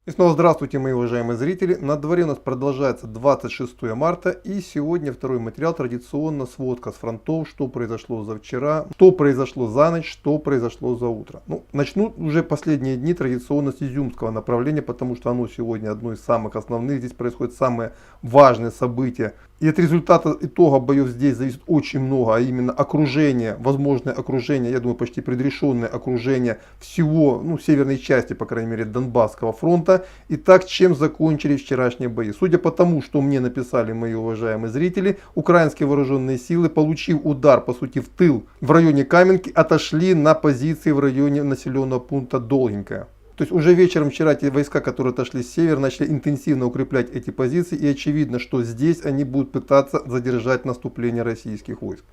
И снова здравствуйте, мои уважаемые зрители. На дворе у нас продолжается 26 марта, и сегодня второй материал, традиционно сводка с фронтов, что произошло за вчера, что произошло за ночь, что произошло за утро. Начну уже последние дни традиционно с Изюмского направления, потому что оно сегодня одно из самых основных. Здесь происходит самое важное событие. И от результата итога боев здесь зависит очень много, а именно окружение, возможное окружение, я думаю, почти предрешенное окружение всего, северной части, по крайней мере, Донбасского фронта. Итак, чем закончились вчерашние бои? Судя по тому, что мне написали мои уважаемые зрители, украинские вооруженные силы, получив удар, по сути, в тыл в районе Каменки, отошли на позиции в районе населенного пункта Долгенькое. То есть уже вечером вчера те войска, которые отошли с севера, начали интенсивно укреплять эти позиции, и очевидно, что здесь они будут пытаться задержать наступление российских войск.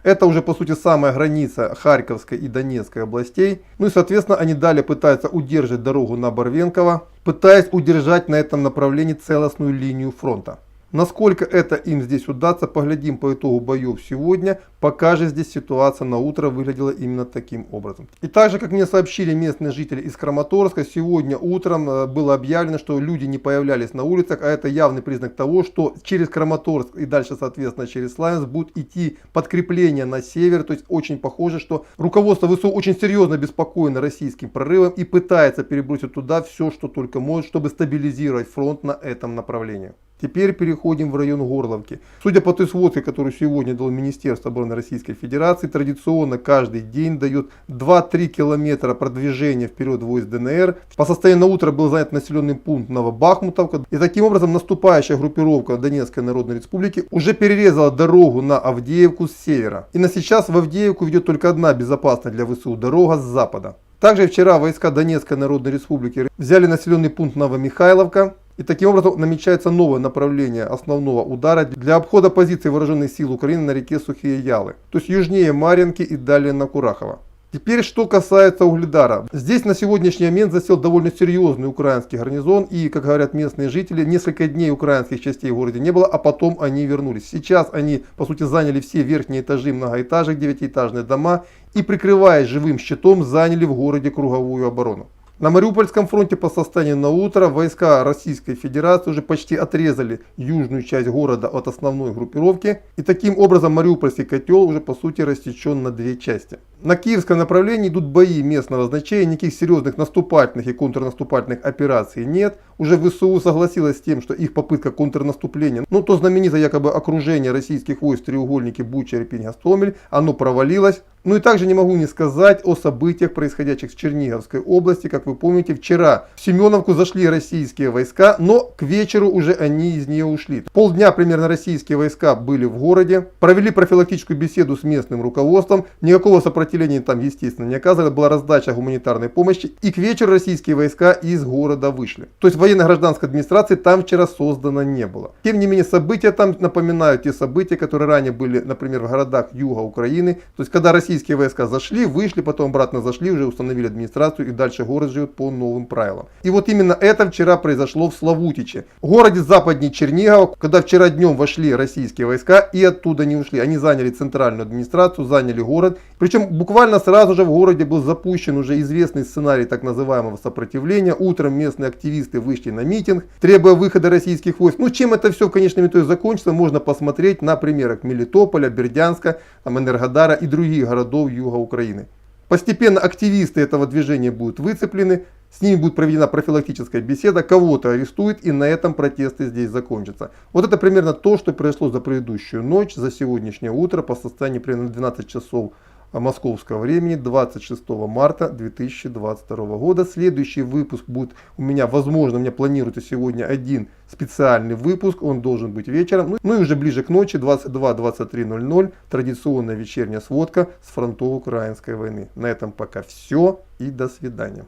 Это уже по сути самая граница Харьковской и Донецкой областей. И соответственно они далее пытаются удержать дорогу на Барвенково, пытаясь удержать на этом направлении целостную линию фронта. Насколько это им здесь удастся, поглядим по итогу боев сегодня. Пока же здесь ситуация на утро выглядела именно таким образом. И также, как мне сообщили местные жители из Краматорска, сегодня утром было объявлено, что люди не появлялись на улицах, а это явный признак того, что через Краматорск и дальше, соответственно, через Славянск будут идти подкрепления на север. То есть очень похоже, что руководство ВСУ очень серьезно обеспокоено российским прорывом и пытается перебросить туда все, что только может, чтобы стабилизировать фронт на этом направлении. Теперь переходим в район Горловки. Судя по той сводке, которую сегодня дало Министерство обороны Российской Федерации, традиционно каждый день дает 2-3 километра продвижения вперед войск ДНР. По состоянию на утро был занят населенный пункт Новобахмутовка. И таким образом наступающая группировка Донецкой Народной Республики уже перерезала дорогу на Авдеевку с севера. И на сейчас в Авдеевку ведет только одна безопасная для ВСУ дорога с запада. Также вчера войска Донецкой Народной Республики взяли населенный пункт Новомихайловка. И таким образом намечается новое направление основного удара для обхода позиций вооруженных сил Украины на реке Сухие Ялы. То есть южнее Марьинки и далее на Курахово. Теперь что касается Угледара. Здесь на сегодняшний момент засел довольно серьезный украинский гарнизон. И, как говорят местные жители, несколько дней украинских частей в городе не было, а потом они вернулись. Сейчас они, по сути, заняли все верхние этажи многоэтажек, 9-этажные дома. И, прикрываясь живым щитом, заняли в городе круговую оборону. На Мариупольском фронте по состоянию на утро войска Российской Федерации уже почти отрезали южную часть города от основной группировки. И таким образом Мариупольский котел уже по сути рассечен на две части. На киевском направлении идут бои местного значения, никаких серьезных наступательных и контрнаступательных операций нет. Уже ВСУ согласилась с тем, что их попытка контрнаступления, то знаменитое якобы окружение российских войск в треугольнике Буча, Ирпень, Гостомель, оно провалилось. И также не могу не сказать о событиях, происходящих в Черниговской области. Как вы помните, вчера в Семеновку зашли российские войска, но к вечеру уже они из нее ушли. Полдня примерно российские войска были в городе, провели профилактическую беседу с местным руководством, никакого сопротивления там, естественно, не оказывали, была раздача гуманитарной помощи, и к вечеру российские войска из города вышли. То есть военно-гражданской администрации там вчера создано не было. Тем не менее, события там напоминают те события, которые ранее были, например, в городах юга Украины. То есть когда российские войска зашли, вышли, потом обратно зашли, уже установили администрацию, и дальше город живет по новым правилам. И вот именно это вчера произошло в Славутиче, городе западнее Чернигова, когда вчера днем вошли российские войска и оттуда не ушли. Они заняли центральную администрацию, заняли город. Причем буквально сразу же в городе был запущен уже известный сценарий так называемого сопротивления. Утром местные активисты вышли на митинг, требуя выхода российских войск. Чем это все в конечном итоге закончится, можно посмотреть на примерах Мелитополя, Бердянска, Энергодара и других городов юга Украины. Постепенно активисты этого движения будут выцеплены, с ними будет проведена профилактическая беседа, кого-то арестуют, и на этом протесты здесь закончатся. Вот это примерно то, что произошло за предыдущую ночь, за сегодняшнее утро по состоянию примерно 12 часов московского времени, 26 марта 2022 года. Следующий выпуск будет у меня, возможно, у меня планируется сегодня один специальный выпуск, он должен быть вечером. И уже ближе к ночи, 22-23:00, традиционная вечерняя сводка с фронтов украинской войны. На этом пока все и до свидания.